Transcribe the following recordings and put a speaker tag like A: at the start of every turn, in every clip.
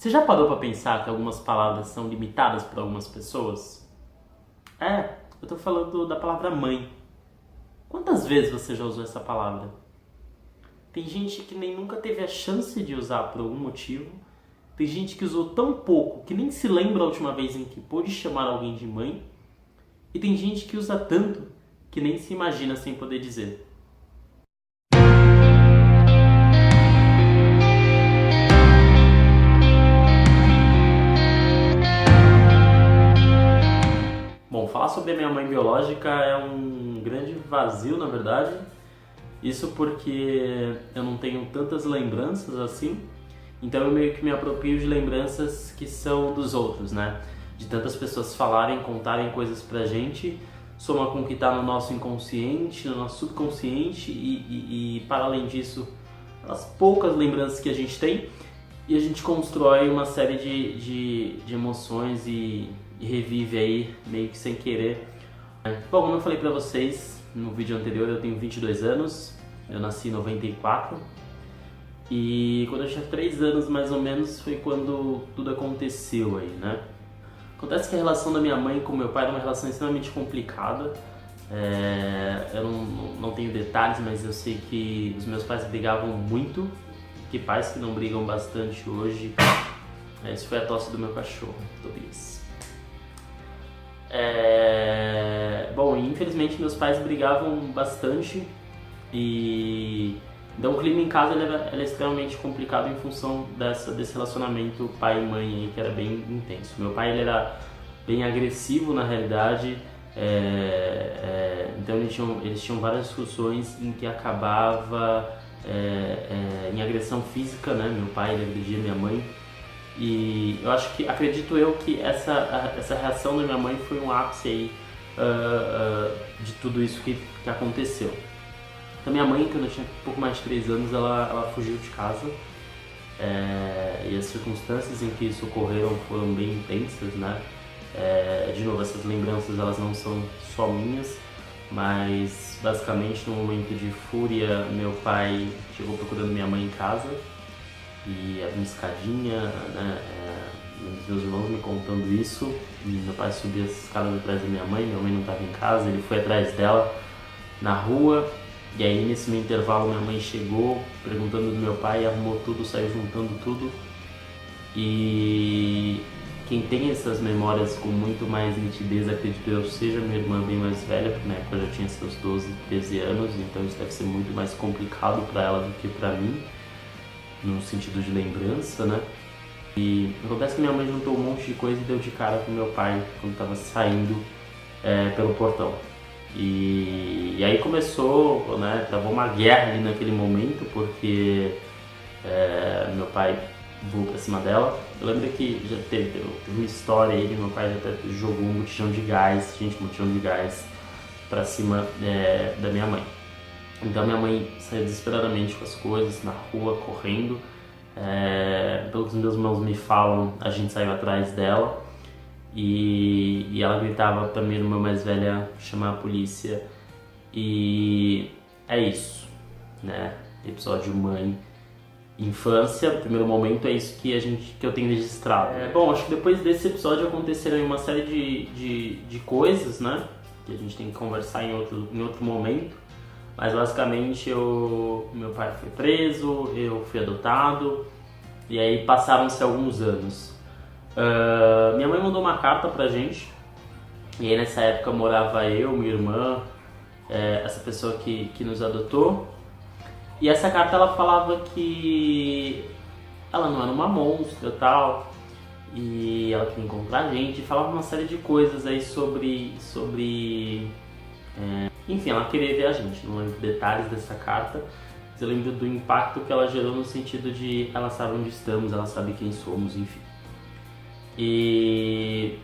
A: Você já parou pra pensar que algumas palavras são limitadas por algumas pessoas? Eu tô falando da palavra mãe. Quantas vezes você já usou essa palavra? Tem gente que nem nunca teve a chance de usar por algum motivo. Tem gente que usou tão pouco que nem se lembra a última vez em que pôde chamar alguém de mãe. E tem gente que usa tanto que nem se imagina sem poder dizer. Bom, falar sobre a minha mãe biológica é um grande vazio, na verdade. Isso porque eu não tenho tantas lembranças assim. Então eu meio que me aproprio de lembranças que são dos outros, né? De tantas pessoas falarem, contarem coisas pra gente, soma com o que tá no nosso inconsciente, no nosso subconsciente e para além disso, as poucas lembranças que a gente tem, e a gente constrói uma série de emoções e revive aí meio que sem querer. Bom, como eu falei pra vocês no vídeo anterior, eu tenho 22 anos, eu nasci em 94 e quando eu tinha 3 anos mais ou menos foi quando tudo aconteceu aí, né? Acontece que a relação da minha mãe com meu pai era uma relação extremamente complicada. Eu não tenho detalhes, mas eu sei que os meus pais brigavam muito, que pais que não brigam bastante hoje. Isso foi a tosse do meu cachorro, Tobias. Bom, infelizmente meus pais brigavam bastante e então o clima em casa ele era extremamente complicado em função desse relacionamento pai e mãe aí, que era bem intenso. Meu pai ele era bem agressivo na realidade, então eles tinham várias discussões em que acabava em agressão física, né? Meu pai ele agredia minha mãe. E eu acredito eu que essa reação da minha mãe foi um ápice aí de tudo isso que aconteceu. Então minha mãe, quando eu tinha um pouco mais de 3 anos, ela fugiu de casa. E as circunstâncias em que isso ocorreram foram bem intensas, né? De novo, essas lembranças elas não são só minhas, mas basicamente no momento de fúria, meu pai chegou procurando minha mãe em casa e abriu uma escadinha, né? Meus irmãos me contando isso, e meu pai subiu as escadas atrás da minha mãe não estava em casa, ele foi atrás dela na rua, e aí nesse meio intervalo minha mãe chegou perguntando do meu pai, arrumou tudo, saiu juntando tudo. E quem tem essas memórias com muito mais nitidez, acredito eu, seja minha irmã bem mais velha, porque na época eu já tinha seus 12, 13 anos, então isso deve ser muito mais complicado para ela do que para mim, no sentido de lembrança, né? E acontece que minha mãe juntou um monte de coisa e deu de cara com meu pai quando estava saindo pelo portão. E aí começou, né? Travou uma guerra ali naquele momento, porque meu pai voou pra cima dela. Eu lembro que já teve uma história aí que meu pai já até jogou um botijão de gás, pra cima da minha mãe. Então minha mãe saiu desesperadamente com as coisas na rua, correndo. Pelo que os meus irmãos me falam, a gente saiu atrás dela e ela gritava pra minha irmã mais velha chamar a polícia. E é isso, né? Episódio mãe, infância, primeiro momento, é isso que eu tenho registrado. Bom, acho que depois desse episódio aconteceram uma série de coisas, né? Que a gente tem que conversar em outro momento. Mas basicamente meu pai foi preso, eu fui adotado e aí passaram-se alguns anos. Minha mãe mandou uma carta pra gente e aí nessa época morava eu, minha irmã, essa pessoa que nos adotou. E essa carta ela falava que ela não era uma monstra e tal, e ela queria encontrar a gente, falava uma série de coisas aí sobre enfim, ela queria ver a gente, não lembro detalhes dessa carta, mas eu lembro do impacto que ela gerou no sentido de ela sabe onde estamos, ela sabe quem somos, enfim. E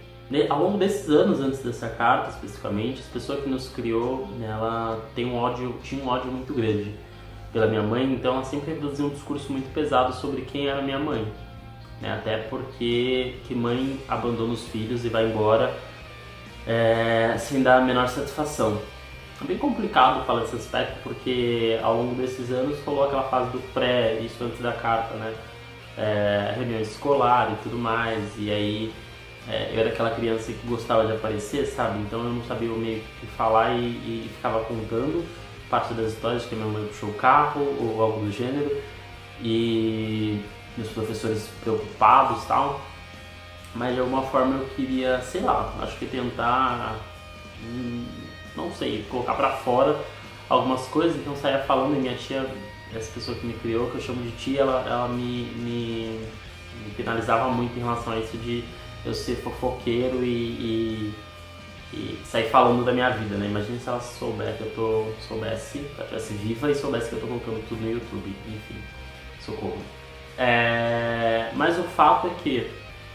A: ao longo desses anos, antes dessa carta especificamente, a pessoa que nos criou, ela tinha um ódio muito grande pela minha mãe, então ela sempre produzia um discurso muito pesado sobre quem era minha mãe, né? Até porque que mãe abandona os filhos e vai embora sem dar a menor satisfação. É bem complicado falar desse aspecto porque ao longo desses anos rolou aquela fase do pré, isso antes da carta, né? reunião escolar e tudo mais, e aí eu era aquela criança que gostava de aparecer, sabe? Então eu não sabia meio que falar e ficava contando parte das histórias que a minha mãe puxou o carro ou algo do gênero, e meus professores preocupados e tal, mas de alguma forma eu queria, sei lá, acho que tentar, não sei, colocar pra fora algumas coisas, então eu saía falando, e minha tia, essa pessoa que me criou, que eu chamo de tia, ela me penalizava muito em relação a isso de eu ser fofoqueiro e sair falando da minha vida, né? Imagina se ela soubesse, se ela estivesse viva e soubesse que eu tô colocando tudo no YouTube, enfim, socorro. Mas o fato é que,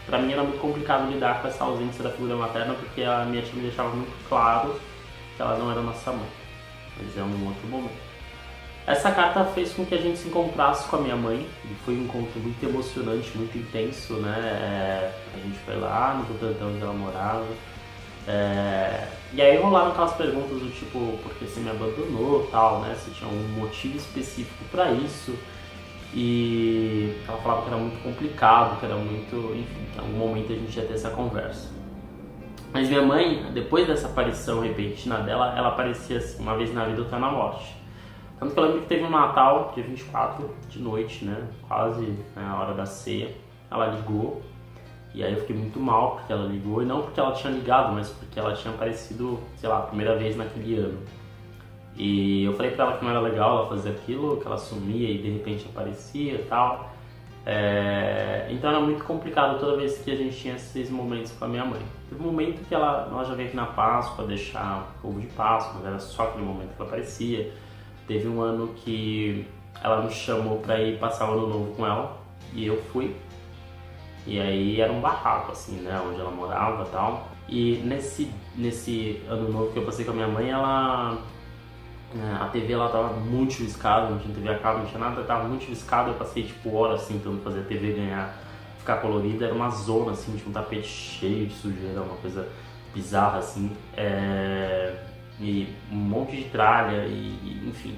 A: pra mim era muito complicado lidar com essa ausência da figura materna, porque a minha tia me deixava muito claro que ela não era nossa mãe, mas é um outro momento. Essa carta fez com que a gente se encontrasse com a minha mãe, e foi um encontro muito emocionante, muito intenso, né? A gente foi lá no Butantã onde ela morava, e aí rolaram aquelas perguntas do tipo, por que você me abandonou, tal, né? Se tinha um motivo específico pra isso, e ela falava que era muito complicado, que era muito, enfim, que em algum momento a gente ia ter essa conversa. Mas minha mãe, depois dessa aparição repentina dela, ela aparecia assim, uma vez na vida, outra na morte. Tanto que eu lembro que teve um Natal, dia 24, de noite, né, quase na hora da ceia, ela ligou, e aí eu fiquei muito mal porque ela ligou, e não porque ela tinha ligado, mas porque ela tinha aparecido, sei lá, a primeira vez naquele ano. E eu falei pra ela que não era legal ela fazer aquilo, que ela sumia e de repente aparecia e tal. Então era muito complicado toda vez que a gente tinha esses momentos com a minha mãe. Teve um momento que ela já veio aqui na Páscoa deixar ovo de Páscoa, mas era só aquele momento que ela aparecia. Teve um ano que ela me chamou pra ir passar o ano novo com ela, e eu fui. E aí era um barraco, assim, né, onde ela morava e tal. E nesse ano novo que eu passei com a minha mãe, a TV ela tava muito chuviscada, não tinha TV a cabo, não tinha nada, tava muito chuviscada. Eu passei tipo horas assim tentando fazer a TV ficar colorida, era uma zona assim, tinha um tapete cheio de sujeira, uma coisa bizarra assim, e um monte de tralha enfim.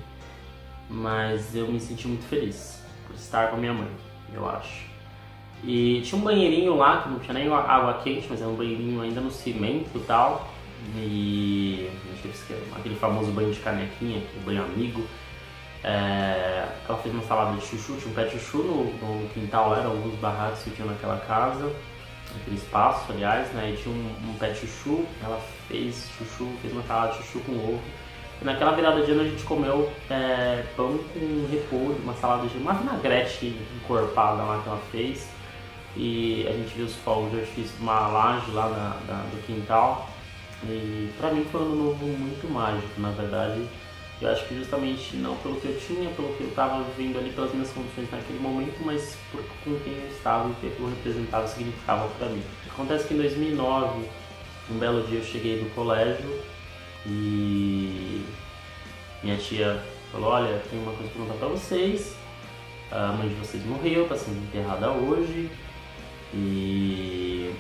A: Mas eu me senti muito feliz por estar com a minha mãe, eu acho. E tinha um banheirinho lá que não tinha nem água quente, mas era um banheirinho ainda no cimento e tal. E aquele famoso banho de canequinha, aquele banho amigo. Ela fez uma salada de chuchu, tinha um pé de chuchu no quintal, eram alguns barracos que tinha naquela casa, naquele espaço, aliás, né? E tinha um pé de chuchu, ela fez uma salada de chuchu com ovo. E naquela virada de ano a gente comeu pão com repolho, uma vinagrete encorpada lá que ela fez. E a gente viu os fogos de artifício de uma laje lá do quintal. E pra mim foi um ano novo muito mágico, na verdade. Eu acho que justamente não pelo que eu tinha, pelo que eu estava vivendo ali, pelas minhas condições naquele momento, mas com quem eu estava e o que aquilo representava e significava pra mim. Acontece que em 2009, um belo dia eu cheguei do colégio e minha tia falou: olha, tem uma coisa pra contar pra vocês, a mãe de vocês morreu, está sendo enterrada hoje, e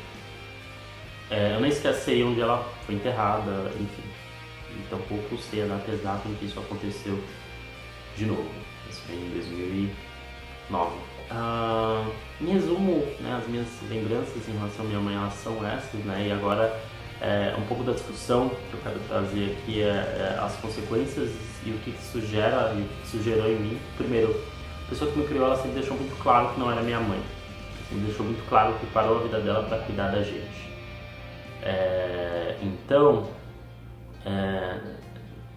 A: eu nem sequer sei onde ela foi enterrada, enfim. E tampouco sei a data exata em que isso aconteceu de novo. Isso foi em 2009. Em resumo, né, as minhas lembranças em relação à minha mãe, elas são essas, né? E agora um pouco da discussão que eu quero trazer aqui as consequências e o que isso gera e o que isso gerou em mim. Primeiro, a pessoa que me criou, ela sempre deixou muito claro que não era minha mãe. Sempre deixou muito claro que parou a vida dela para cuidar da gente. Então,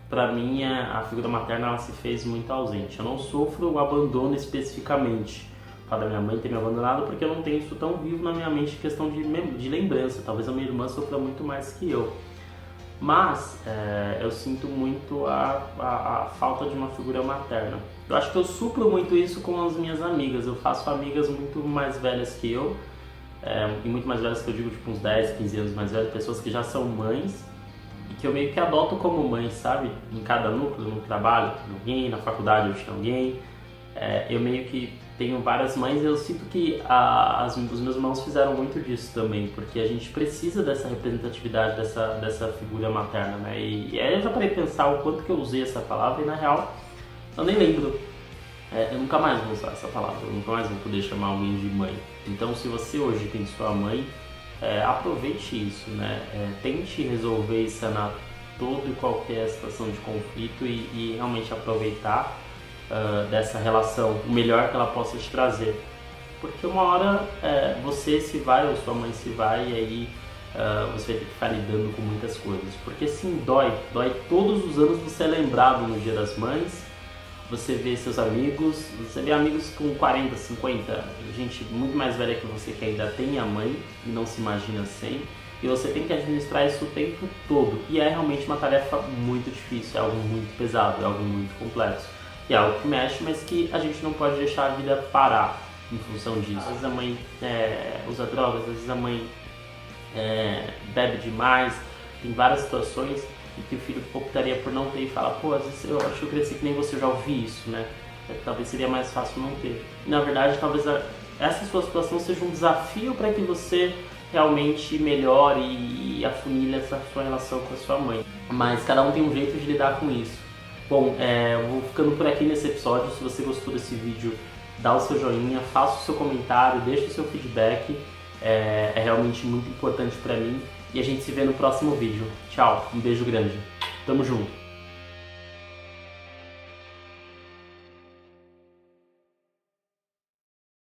A: para mim a figura materna ela se fez muito ausente. Eu não sofro o abandono especificamente, o fato da minha mãe ter me abandonado, porque eu não tenho isso tão vivo na minha mente em questão de lembrança. Talvez a minha irmã sofra muito mais que eu, mas eu sinto muito a falta de uma figura materna. Eu acho que eu supro muito isso com as minhas amigas. Eu faço amigas muito mais velhas que eu, e muito mais velhas que eu digo, tipo uns 10, 15 anos mais velhas, pessoas que já são mães e que eu meio que adoto como mãe, sabe? Em cada núcleo, no trabalho, tem alguém, na faculdade eu tinha alguém, eu meio que tenho várias mães. E eu sinto que os meus irmãos fizeram muito disso também, porque a gente precisa dessa representatividade, dessa figura materna, né? E aí eu já parei de pensar o quanto que eu usei essa palavra e na real eu nem lembro eu nunca mais vou usar essa palavra, eu nunca mais vou poder chamar alguém de mãe. Então, se você hoje tem sua mãe, aproveite isso, né? Tente resolver e sanar toda e qualquer situação de conflito e realmente aproveitar dessa relação, o melhor que ela possa te trazer. Porque uma hora você se vai ou sua mãe se vai e aí você vai ter que ficar lidando com muitas coisas. Porque sim, dói todos os anos você é lembrado no Dia das Mães, você vê seus amigos, você vê amigos com 40, 50, gente muito mais velha que você que ainda tem a mãe e não se imagina sem, e você tem que administrar isso o tempo todo. E é realmente uma tarefa muito difícil, é algo muito pesado, é algo muito complexo. E é algo que mexe, mas que a gente não pode deixar a vida parar em função disso. Às vezes a mãe usa drogas, às vezes a mãe bebe demais, tem várias situações e que o filho optaria por não ter e fala, pô, às vezes eu acho que eu cresci que nem você, eu já ouvi isso, né? Talvez seria mais fácil não ter. E, na verdade, talvez essa sua situação seja um desafio para que você realmente melhore e afunile essa sua relação com a sua mãe. Mas cada um tem um jeito de lidar com isso. Bom, eu vou ficando por aqui nesse episódio. Se você gostou desse vídeo, dá o seu joinha, faça o seu comentário, deixe o seu feedback. É realmente muito importante para mim. E a gente se vê no próximo vídeo. Tchau, um beijo grande. Tamo junto.